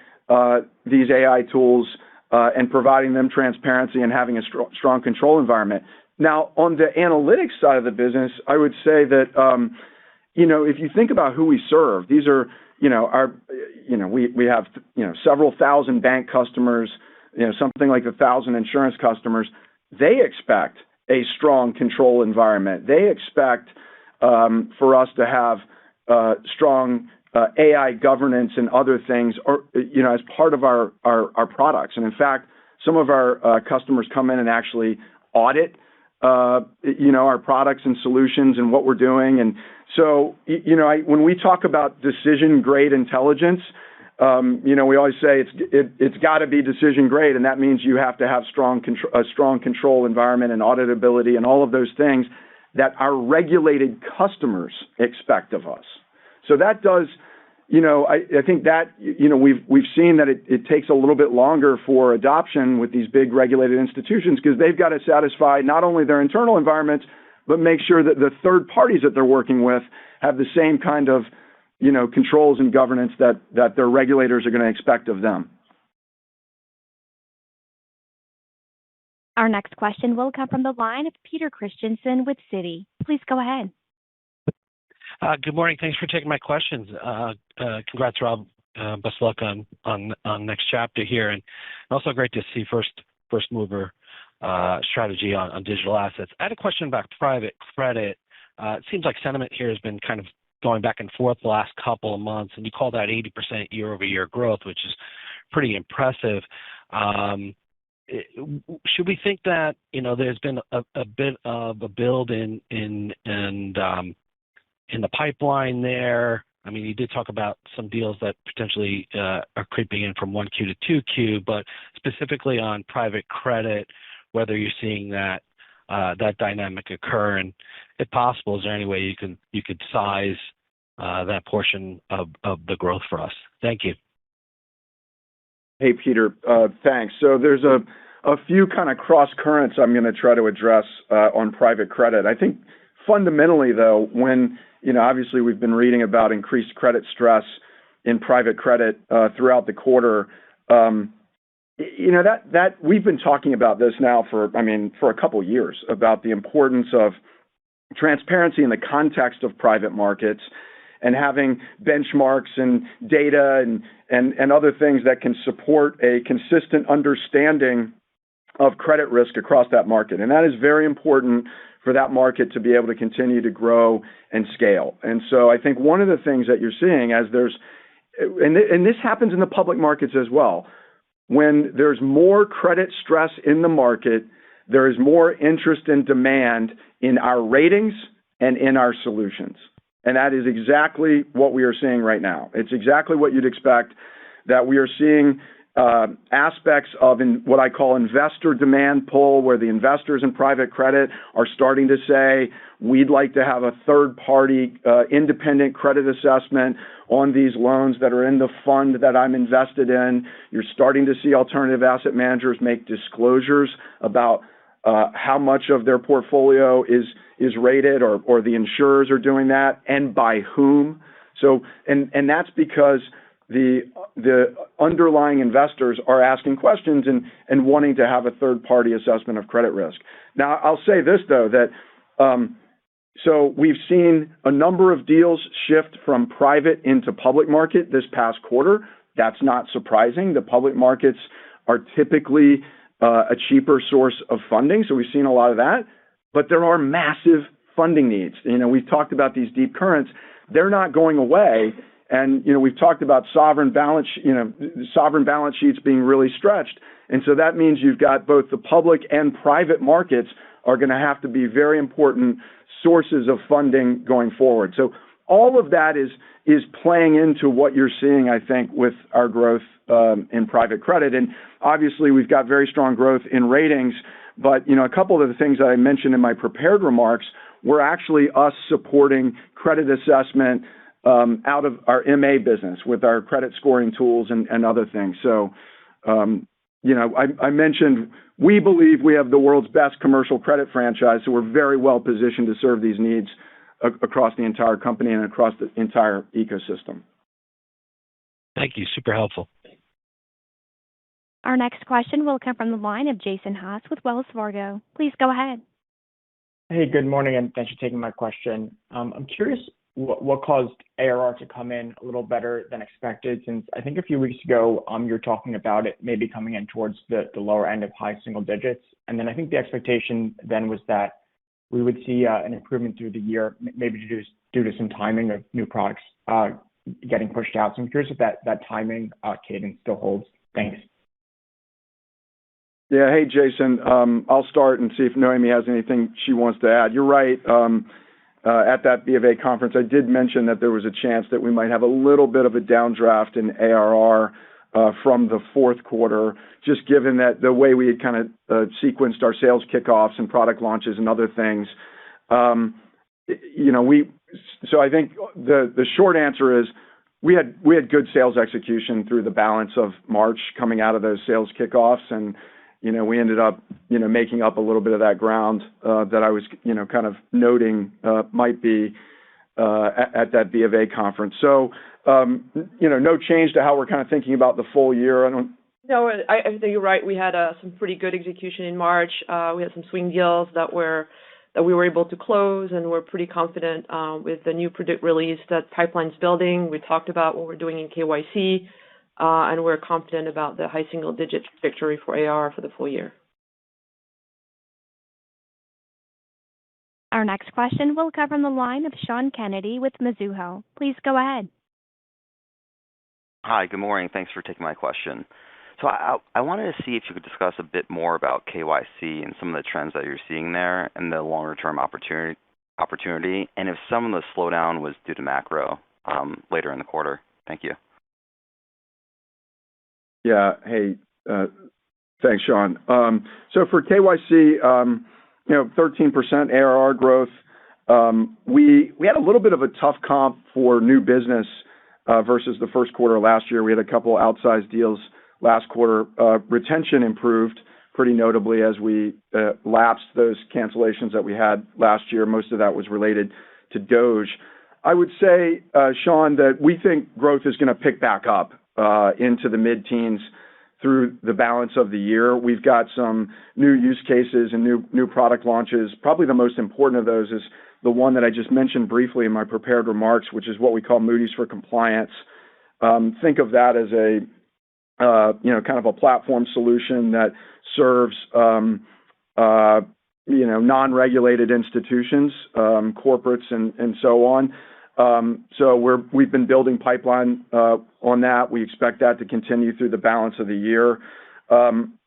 these AI tools and providing them transparency and having a strong control environment. Now, on the analytics side of the business, I would say that, if you think about who we serve, these are we have, several thousand bank customers, something like 1,000 insurance customers. They expect a strong control environment. They expect for us to have strong AI governance and other things, as part of our products. And in fact, some of our customers come in and actually audit, our products and solutions and what we're doing. And so, when we talk about decision-grade intelligence, we always say it's got to be decision-grade, and that means you have to have a strong control environment and auditability and all of those things that our regulated customers expect of us. So that does, I think that, we've seen that it takes a little bit longer for adoption with these big regulated institutions because they've got to satisfy not only their internal environments, but make sure that the third parties that they're working with have the same kind of, controls and governance that their regulators are going to expect of them. Our next question will come from the line of Peter Christensen with Citi. Please go ahead. Good morning. Thanks for taking my questions. Congrats, Rob. Best of luck on next chapter here, and also great to see first mover strategy on digital assets. I had a question about private credit. It seems like sentiment here has been kind of going back and forth the last couple of months, and you call that 80% year-over-year growth, which is pretty impressive. Should we think that there's been a bit of a build in the pipeline there? I mean, you did talk about some deals that potentially are creeping in from 1Q to 2Q, but specifically on private credit, whether you're seeing that dynamic occur, and if possible, is there any way you could size that portion of the growth for us? Thank you. Hey, Peter, thanks. So there's a few kind of cross currents I'm going to try to address on private credit. I think fundamentally, though, when obviously we've been reading about increased credit stress in private credit throughout the quarter. That we've been talking about this now for a couple of years about the importance of transparency in the context of private markets and having benchmarks and data and other things that can support a consistent understanding of credit risk across that market. And that is very important for that market to be able to continue to grow and scale. And so I think one of the things that you're seeing and this happens in the public markets as well, when there's more credit stress in the market, there is more interest and demand in our ratings and in our solutions. And that is exactly what we are seeing right now. It's exactly what you'd expect, that we are seeing aspects of what I call investor demand pull, where the investors in private credit are starting to say, we'd like to have a third-party independent credit assessment on these loans that are in the fund that I'm invested in. You're starting to see alternative asset managers make disclosures about how much of their portfolio is rated, or the insurers are doing that, and by whom. So, and that's because the underlying investors are asking questions and wanting to have a third-party assessment of credit risk. Now, I'll say this, though, that so we've seen a number of deals shift from private into public market this past quarter. That's not surprising. The public markets are typically a cheaper source of funding, so we've seen a lot of that. But there are massive funding needs. We've talked about these deep currents. They're not going away. And, we've talked about sovereign balance sheets being really stretched. And so that means you've got both the public and private markets are going to have to be very important sources of funding going forward. So all of that is playing into what you're seeing, I think, with our growth in private credit. And obviously, we've got very strong growth in ratings. But, a couple of the things that I mentioned in my prepared remarks were actually us supporting credit assessment out of our MA business with our credit scoring tools and other things. So, I mentioned we believe we have the world's best commercial credit franchise, so we're very well positioned to serve these needs across the entire company and across the entire ecosystem. Thank you. Super helpful. Our next question will come from the line of Jason Haas with Wells Fargo. Please go ahead. Hey, good morning, and thanks for taking my question. I'm curious what caused ARR to come in a little better than expected, since I think a few weeks ago you were talking about it maybe coming in towards the lower end of high single digits. And then I think the expectation then was that we would see an improvement through the year, maybe due to some timing of new products getting pushed out. So I'm curious if that timing cadence still holds. Thanks. Yeah. Hey, Jason. I'll start and see if Noemi has anything she wants to add. You're right. At that B of A conference, I did mention that there was a chance that we might have a little bit of a downdraft in ARR from the fourth quarter, just given that the way we had kind of sequenced our sales kickoffs and product launches and other things. So I think the short answer is we had good sales execution through the balance of March coming out of those sales kickoffs, and we ended up, making up a little bit of that ground that I was, kind of noting might be at that B of A conference. So, no change to how we're kind of thinking about the full year. No, I think you're right. We had some pretty good execution in March. We had some swing deals that we were able to close, and we're pretty confident with the new product release that pipeline's building. We talked about what we're doing in KYC. And we're confident about the high single-digit trajectory for ARR for the full year. Our next question will come from the line of Sean Kennedy with Mizuho. Please go ahead. Hi, good morning. Thanks for taking my question. So I wanted to see if you could discuss a bit more about KYC and some of the trends that you're seeing there and the longer-term opportunity, and if some of the slowdown was due to macro later in the quarter. Thank you. Yeah. Hey, thanks, Sean. So for KYC, 13% ARR growth. We had a little bit of a tough comp for new business versus the first quarter of last year. We had a couple outsized deals last quarter. Retention improved pretty notably as we lapsed those cancellations that we had last year. Most of that was related to DOGE. I would say, Sean, that we think growth is going to pick back up into the mid-teens through the balance of the year. We've got some new use cases and new product launches. Probably the most important of those is the one that I just mentioned briefly in my prepared remarks, which is what we call Moody's for Compliance. Think of that as a kind of a platform solution that serves non-regulated institutions, corporates, and so on. So we've been building pipeline on that. We expect that to continue through the balance of the year.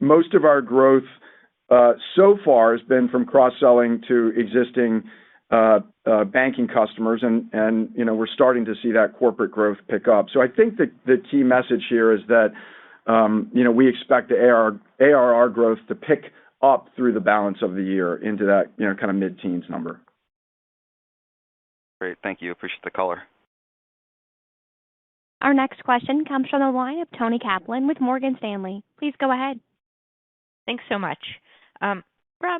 Most of our growth so far has been from cross-selling to existing banking customers, and we're starting to see that corporate growth pick up. So I think the key message here is that we expect the ARR growth to pick up through the balance of the year into that, kind of mid-teens number. Great. Thank you. Appreciate the color. Our next question comes from the line of Toni Kaplan with Morgan Stanley. Please go ahead. Thanks so much. Rob,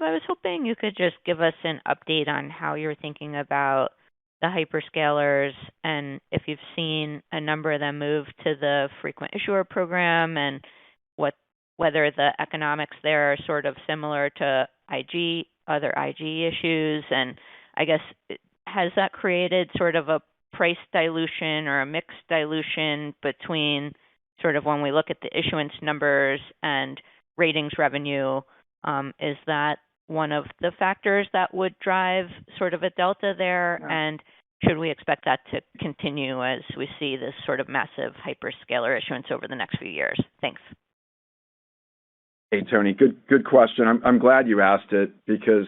I was hoping you could just give us an update on how you're thinking about the hyperscalers and if you've seen a number of them move to the frequent issuer program and whether the economics there are sort of similar to other IG issues. And I guess, has that created sort of a price dilution or a mixed dilution between sort of when we look at the issuance numbers and ratings revenue? Is that one of the factors that would drive sort of a delta there? Yeah. And should we expect that to continue as we see this sort of massive hyperscaler issuance over the next few years? Thanks. Hey, Toni, good question. I'm glad you asked it because,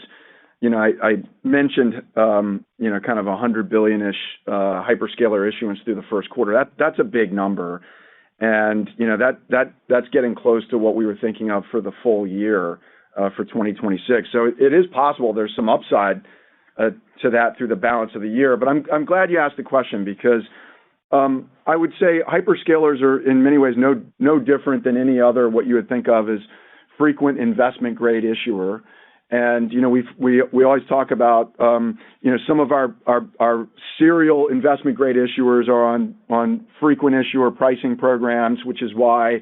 I mentioned, kind of $100 billion-ish hyperscaler issuance through the first quarter. That's a big number. And, that's getting close to what we were thinking of for the full year for 2026. So it is possible there's some upside to that through the balance of the year. But I'm glad you asked the question because I would say hyperscalers are in many ways no different than any other what you would think of as frequent investment grade issuer. And we always talk about some of our serial investment grade issuers are on frequent issuer pricing programs, which is why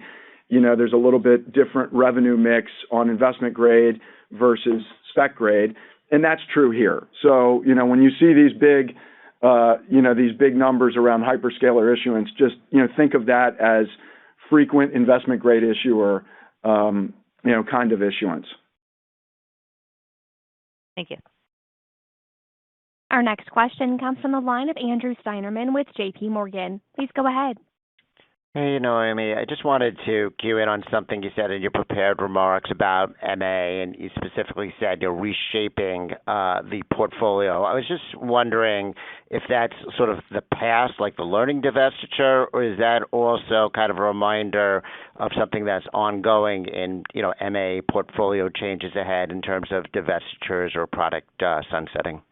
there's a little bit different revenue mix on investment grade versus spec grade, and that's true here. So when you see these big numbers around hyperscaler issuance, just think of that as frequent investment grade issuer kind of issuance. Thank you. Our next question comes from the line of Andrew Steinerman with JP Morgan. Please go ahead. Hey, Noémie, I just wanted to cue in on something you said in your prepared remarks about MA, and you specifically said you're reshaping the portfolio. I was just wondering if that's sort of the past, like the learning divestiture, or is that also kind of a reminder of something that's ongoing in, MA portfolio changes ahead in terms of divestitures or product sunsetting?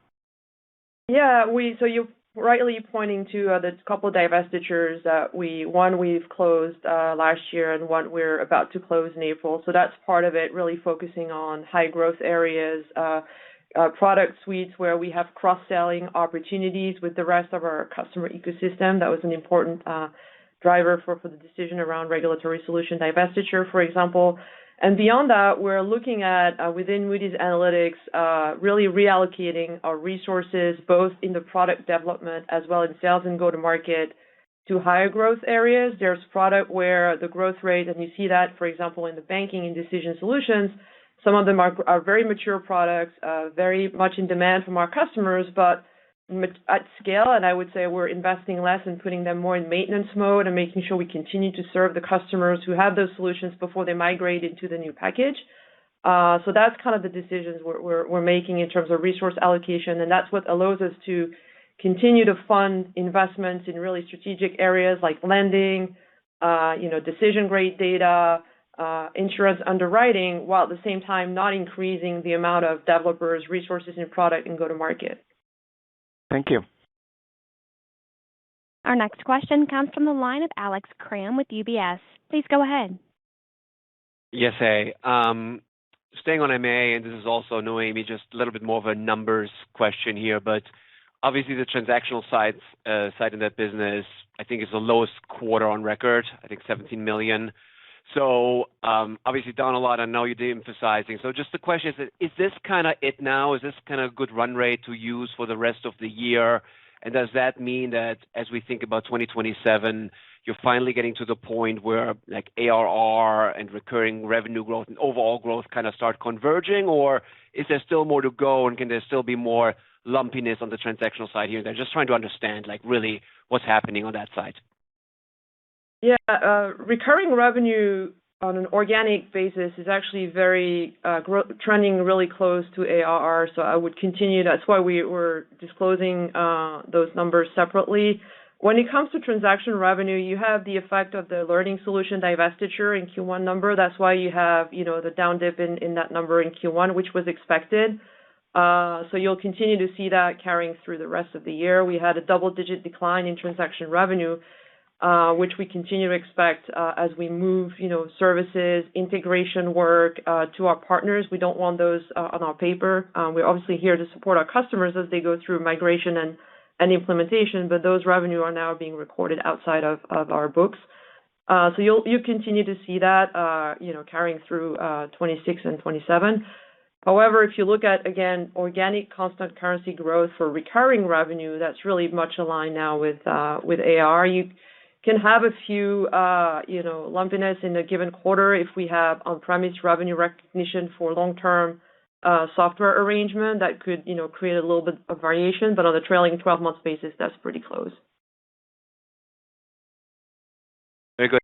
Yeah, so you're rightly pointing to the couple of divestitures that we've closed last year and one we're about to close in April. So that's part of it, really focusing on high growth areas, product suites where we have cross-selling opportunities with the rest of our customer ecosystem. That was an important driver for the decision around regulatory solution divestiture, for example. And beyond that, we're looking at, within Moody's Analytics, really reallocating our resources, both in the product development as well in sales and go-to-market, to higher growth areas. There's product where the growth rate, and you see that, for example, in the banking and decision solutions, some of them are very mature products, very much in demand from our customers, but at scale, and I would say we're investing less and putting them more in maintenance mode and making sure we continue to serve the customers who have those solutions before they migrate into the new package. So that's kind of the decisions we're making in terms of resource allocation, and that's what allows us to continue to fund investments in really strategic areas like lending, decision grade data, insurance underwriting, while at the same time not increasing the amount of developers, resources, and product and go-to-market. Thank you. Our next question comes from the line of Alex Kramm with UBS. Please go ahead. Yes, hey. Staying on MA, and this is also, Noémie, just a little bit more of a numbers question here, but obviously the transactional side in that business, I think is the lowest quarter on record, I think 17 million. So obviously down a lot. I know you're de-emphasizing. So just the question is this kind of it now? Is this kind of a good run rate to use for the rest of the year? And does that mean that as we think about 2027, you're finally getting to the point where like ARR and recurring revenue growth and overall growth kind of start converging? Or is there still more to go, and can there still be more lumpiness on the transactional side here? They're just trying to understand like really what's happening on that side. Yeah, recurring revenue on an organic basis is actually very trending really close to ARR. So I would continue. That's why we were disclosing those numbers separately. When it comes to transaction revenue, you have the effect of the learning solution divestiture in Q1 number. That's why you have, the down dip in that number in Q1, which was expected. So you'll continue to see that carrying through the rest of the year. We had a double-digit decline in transaction revenue, which we continue to expect as we move, services, integration work to our partners. We don't want those on our paper. We're obviously here to support our customers as they go through migration and implementation, but those revenue are now being recorded outside of our books. So you'll continue to see that, carrying through 26 and 27. However, if you look at, again, organic constant currency growth for recurring revenue, that's really much aligned now with AR. You can have a few, lumpiness in a given quarter if we have on-premise revenue recognition for long-term software arrangement that could, create a little bit of variation, but on a trailing 12-month basis, that's pretty close. Very good.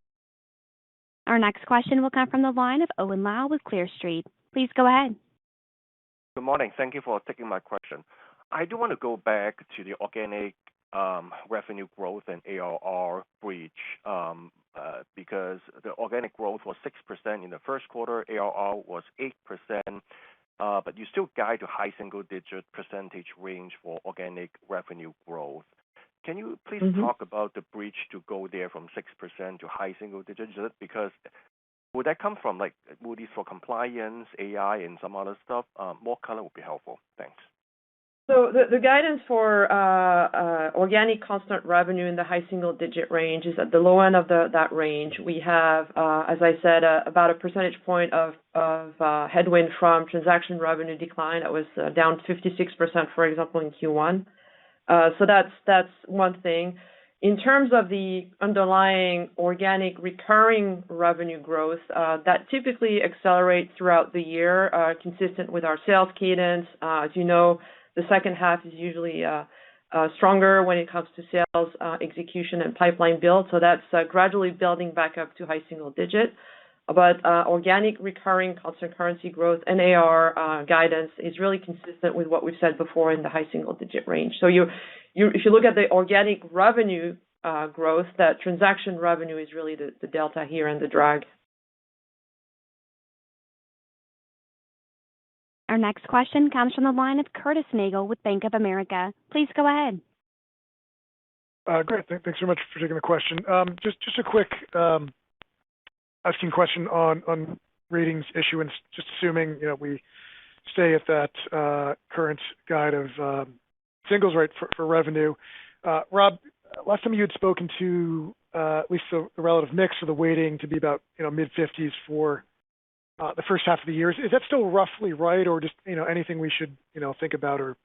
Our next question will come from the line of Owen Lau with Clear Street. Please go ahead. Good morning. Thank you for taking my question. I do want to go back to the organic revenue growth and ARR breach because the organic growth was 6% in the first quarter, ARR was 8%, but you still guide to high single-digit percentage range for organic revenue growth. Can you please talk about the breach to go there from 6% to high single digits? Because would that come from like Moody's for compliance, AI, and some other stuff? More color would be helpful. Thanks. So the guidance for organic constant revenue in the high single-digit range is at the low end of that range. We have, as I said, about a percentage point of headwind from transaction revenue decline. That was down 56%, for example, in Q1. So that's one thing. In terms of the underlying organic recurring revenue growth, that typically accelerates throughout the year, consistent with our sales cadence. As you know, the second half is usually stronger when it comes to sales execution and pipeline build. So that's gradually building back up to high single digit. But organic recurring constant currency growth and AR guidance is really consistent with what we've said before in the high single digit range. So if you look at the organic revenue growth, that transaction revenue is really the delta here and the drag. Our next question comes from the line of Curtis Nagle with Bank of America. Please go ahead. Great. Thanks so much for taking the question. Just a quick asking question on ratings issuance, just assuming we stay at that current guide of singles rate for revenue. Rob, last time you had spoken to at least the relative mix of the weighting to be about mid-50s for the first half of the year. Is that still roughly right, or just anything we should think about, or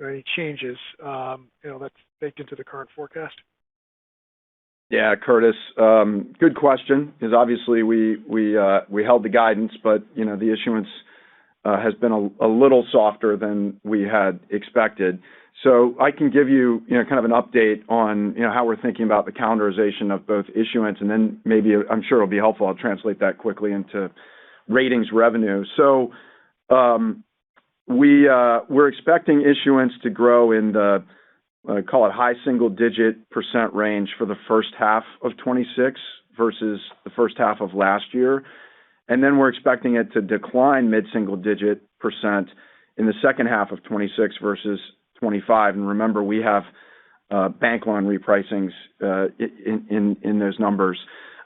any changes that's baked into the current forecast? Yeah, Curtis, good question. Because obviously we held the guidance, but the issuance has been a little softer than we had expected. So I can give you kind of an update on how we're thinking about the calendarization of both issuance, and then maybe I'm sure it'll be helpful. I'll translate that quickly into ratings revenue. So we're expecting issuance to grow in the call it high single-digit % range for the first half of 26 versus the first half of last year. And then we're expecting it to decline mid-single-digit % in the second half of 26 versus 25. And remember, we have bank loan repricings in those numbers.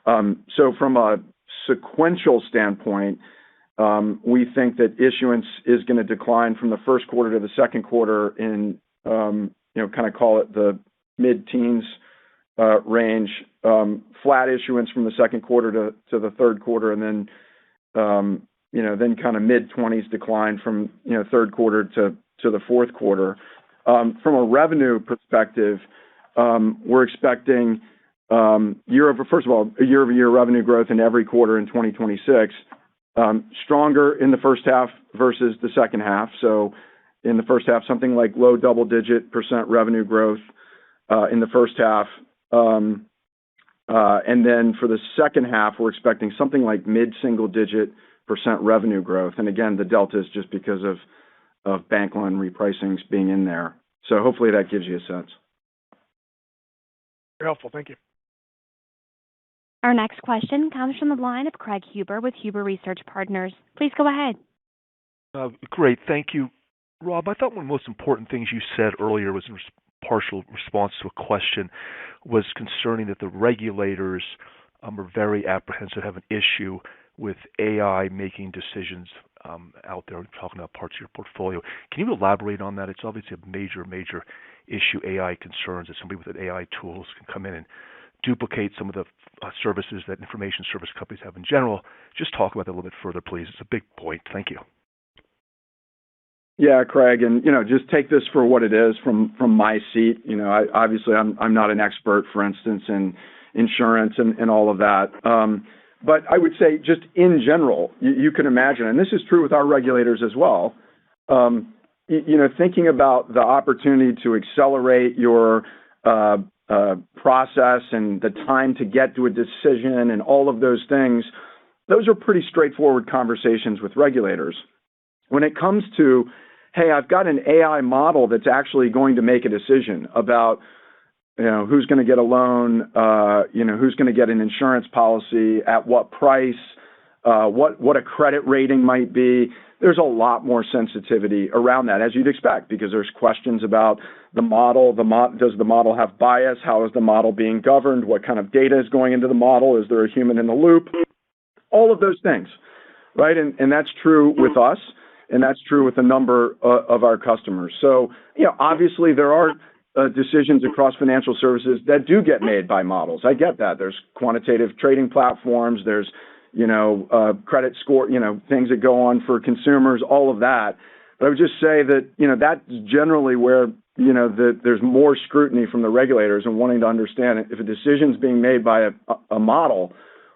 So from a sequential standpoint, we think that issuance is going to decline from the first quarter to the second quarter in kind of call it the mid-teens range, flat issuance from the second quarter to the third quarter, and then then kind of mid-20s decline from third quarter to the fourth quarter. From a revenue perspective, we're expecting first of all, a year-over-year revenue growth in every quarter in 2026, stronger in the first half versus the second half. So in the first half, something like low double-digit % revenue growth in the first half. And then for the second half, we're expecting something like mid-single-digit % revenue growth. And again, the delta is just because of bank loan repricings being in there. So hopefully that gives you a sense. Very helpful. Thank you. Our next question comes from the line of Craig Huber with Huber Research Partners. Please go ahead. Great. Thank you. Rob, I thought one of the most important things you said earlier was in partial response to a question was concerning that the regulators are very apprehensive, have an issue with AI making decisions out there, talking about parts of your portfolio. Can you elaborate on that? It's obviously a major, major issue, AI concerns, that somebody with AI tools can come in and duplicate some of the services that information service companies have in general. Just talk about that a little bit further, please. It's a big point. Thank you. Yeah, Craig, and just take this for what it is from my seat. Obviously I'm not an expert, for instance, in insurance and all of that. But I would say just in general, you can imagine, and this is true with our regulators as well, thinking about the opportunity to accelerate your process and the time to get to a decision and all of those things, those are pretty straightforward conversations with regulators. When it comes to, hey, I've got an AI model that's actually going to make a decision about who's going to get a loan, who's going to get an insurance policy, at what price, what a credit rating might be. There's a lot more sensitivity around that, as you'd expect, because there's questions about the model. Does the model have bias? How is the model being governed? What kind of data is going into the model? Is there a human in the loop? All of those things, right? And that's true with us, and that's true with a number of our customers. So, obviously there are decisions across financial services that do get made by models. I get that. There's quantitative trading platforms. There's, credit score, things that go on for consumers, all of that. But I would just say that, that's generally where, there's more scrutiny from the regulators and wanting to understand if a decision's being made by a model,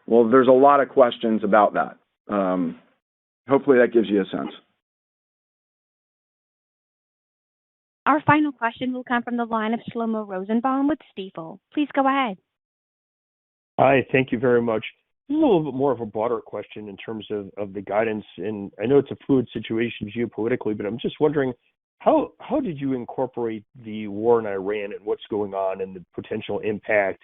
well, there's a lot of questions about that. Hopefully that gives you a sense. Our final question will come from the line of Shlomo Rosenbaum with Stifel. Please go ahead. Hi, thank you very much. This is a little bit more of a broader question in terms of the guidance, and I know it's a fluid situation geopolitically, but I'm just wondering, how did you incorporate the war in Iran and what's going on and the potential impact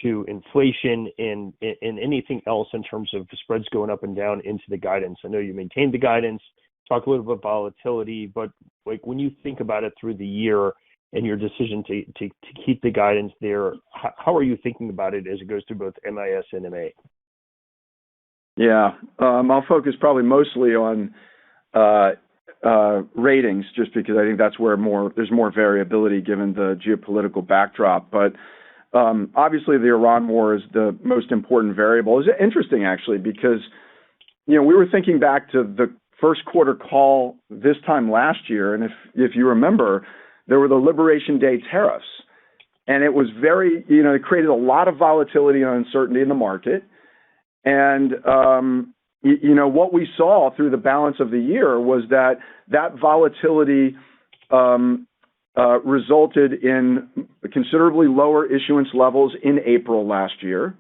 to inflation and anything else in terms of the spreads going up and down into the guidance? I know you maintained the guidance, talk a little bit about volatility, but like when you think about it through the year and your decision to keep the guidance there, how are you thinking about it as it goes through both MIS and MA? Yeah, I'll focus probably mostly on ratings, just because I think that's where there's more variability given the geopolitical backdrop. But obviously, the Iran war is the most important variable. It's interesting, actually, because we were thinking back to the first quarter call this time last year, and if you remember, there were the Liberation Day tariffs, and it was very, it created a lot of volatility and uncertainty in the market. And, what we saw through the balance of the year was that volatility resulted in considerably lower issuance levels in April last year.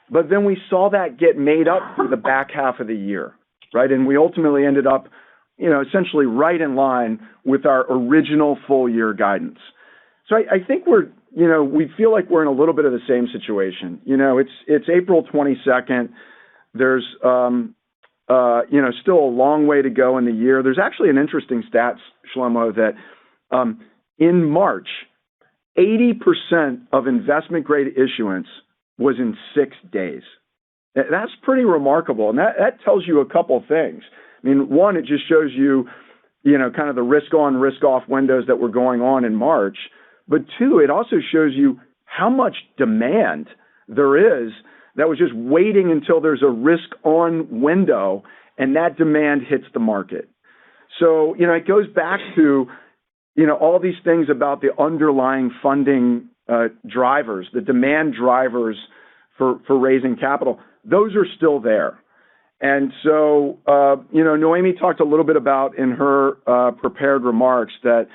But then we saw that get made up through the back half of the year, right? And we ultimately ended up, essentially right in line with our original full year guidance. So I think we feel like we're in a little bit of the same situation. It's April 22nd. There's, still a long way to go in the year. There's actually an interesting stat, Shlomo, that in March, 80% of investment grade issuance was in 6 days. That's pretty remarkable. And that tells you a couple things. I mean, one, it just shows you, kind of the risk on, risk off windows that were going on in March. But two, it also shows you how much demand there is that was just waiting until there's a risk on window and that demand hits the market. So, it goes back to, all these things about the underlying funding drivers, the demand drivers for raising capital. Those are still there. And so, Noémie talked a little bit about in her prepared remarks that,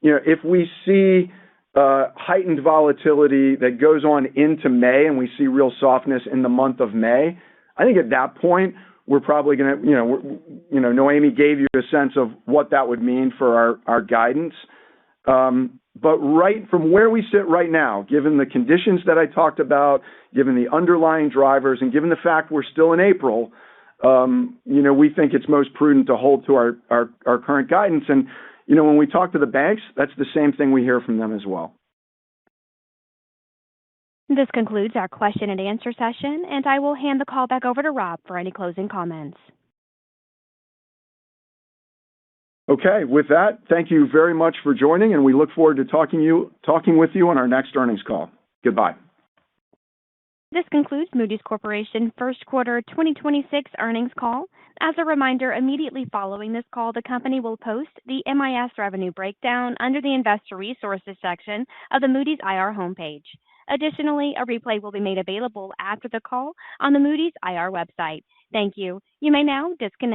if we see heightened volatility that goes on into May and we see real softness in the month of May, I think at that point, we're probably going to, Noémie gave you a sense of what that would mean for our guidance. But right from where we sit right now, given the conditions that I talked about, given the underlying drivers, and given the fact we're still in April, we think it's most prudent to hold to our current guidance. And, when we talk to the banks, that's the same thing we hear from them as well. This concludes our question and answer session, and I will hand the call back over to Rob for any closing comments. Okay, with that, thank you very much for joining, and we look forward to talking with you on our next earnings call. Goodbye. This concludes Moody's Corporation First Quarter 2026 earnings call. As a reminder, immediately following this call, the company will post the MIS revenue breakdown under the Investor Resources section of the Moody's IR homepage. Additionally, a replay will be made available after the call on the Moody's IR website. Thank you. You may now disconnect.